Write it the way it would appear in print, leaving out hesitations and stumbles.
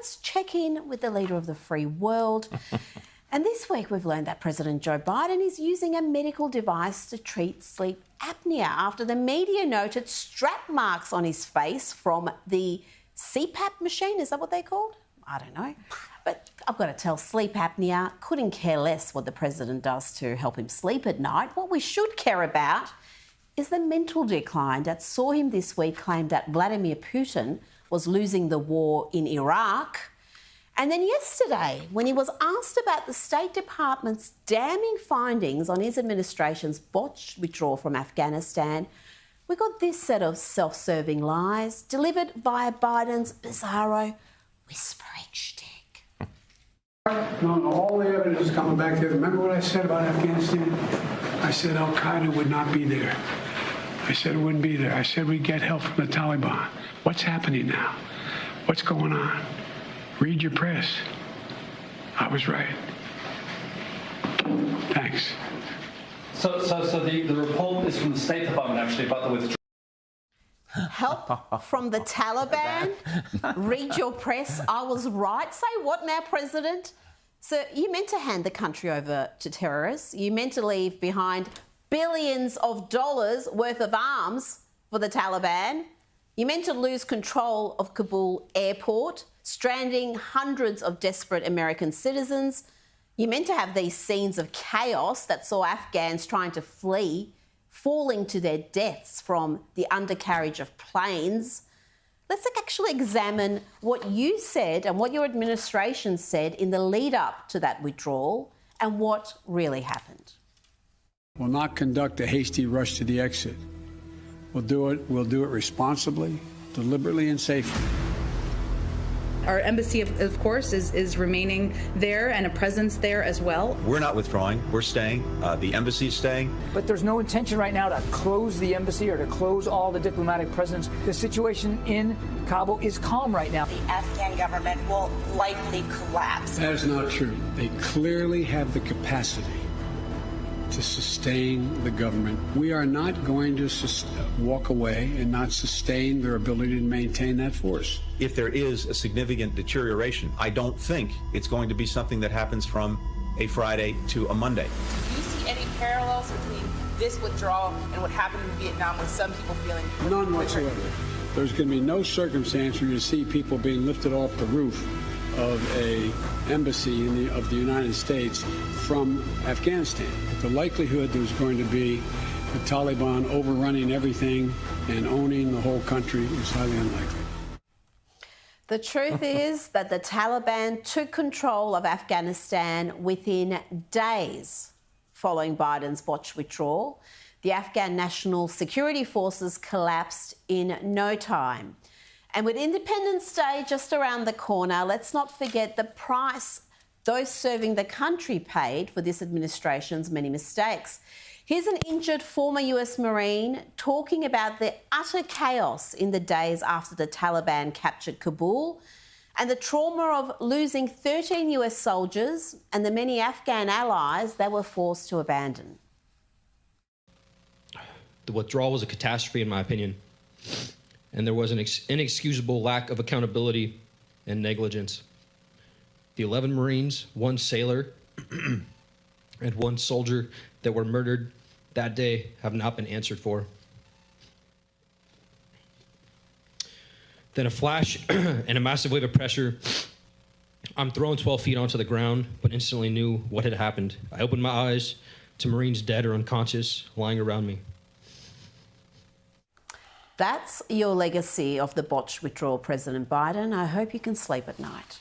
let's check in with the leader of the free world. And this week we've learned that President Joe Biden is using a medical device to treat sleep apnea after the media noted strap marks on his face from the CPAP machine. Is that what they're called? I don't know. But I've got to tell, sleep apnea, couldn't care less what the president does to help him sleep at night. What we should care about is the mental decline that saw him this week claim that Vladimir Putin was losing the war in Iraq. And then yesterday, when he was asked about the State Department's damning findings on his administration's botched withdrawal from Afghanistan, we got this set of self-serving lies delivered via Biden's bizarro whispering shtick. No, all the evidence is coming back there. Remember what I said about Afghanistan? I said Al-Qaeda would not be there. I said it wouldn't be there. I said we'd get help from the Taliban. What's happening now? What's going on? Read your press. I was right. Thanks. So the report is from the State Department, actually, about the withdrawal. Help from the Taliban? Read your press. I was right. Say what now, President? So you meant to hand the country over to terrorists. You meant to leave behind billions of dollars worth of arms for the Taliban. You meant to lose control of Kabul airport, stranding hundreds of desperate American citizens. You meant to have these scenes of chaos that saw Afghans trying to flee, falling to their deaths from the undercarriage of planes. Let's actually examine what you said and what your administration said in the lead up to that withdrawal and what really happened. We'll not conduct a hasty rush to the exit. We'll do it responsibly, deliberately, and safely. Our embassy, of course, is remaining there and a presence there as well. We're not withdrawing. We're staying. The embassy's staying. But there's no intention right now to close the embassy or to close all the diplomatic presence. The situation in Kabul is calm right now. The Afghan government will likely collapse. That is not true. They clearly have the capacity to sustain the government. We are not going to walk away and not sustain their ability to maintain that force. If there is a significant deterioration, I don't think it's going to be something that happens from a Friday to a Monday. Do you see any parallels between this withdrawal and what happened in Vietnam with some people feeling... None whatsoever. There's going to be no circumstance where you see people being lifted off the roof of a embassy of the United States from Afghanistan. The likelihood there's going to be the Taliban overrunning everything and owning the whole country is highly unlikely. The truth is that the Taliban took control of Afghanistan within days following Biden's botched withdrawal. The Afghan National Security Forces collapsed in no time. And with Independence Day just around the corner, let's not forget the price those serving the country paid for this administration's many mistakes. Here's an injured former US Marine talking about the utter chaos in the days after the Taliban captured Kabul and the trauma of losing 13 US soldiers and the many Afghan allies they were forced to abandon. The withdrawal was a catastrophe, in my opinion, and there was an inexcusable lack of accountability and negligence. The 11 Marines, 1 sailor, and 1 soldier that were murdered that day have not been answered for. Then a flash and a massive wave of pressure. I'm thrown 12 feet onto the ground, but instantly knew what had happened. I opened my eyes to Marines dead or unconscious lying around me. That's your legacy of the botched withdrawal, President Biden. I hope you can sleep at night.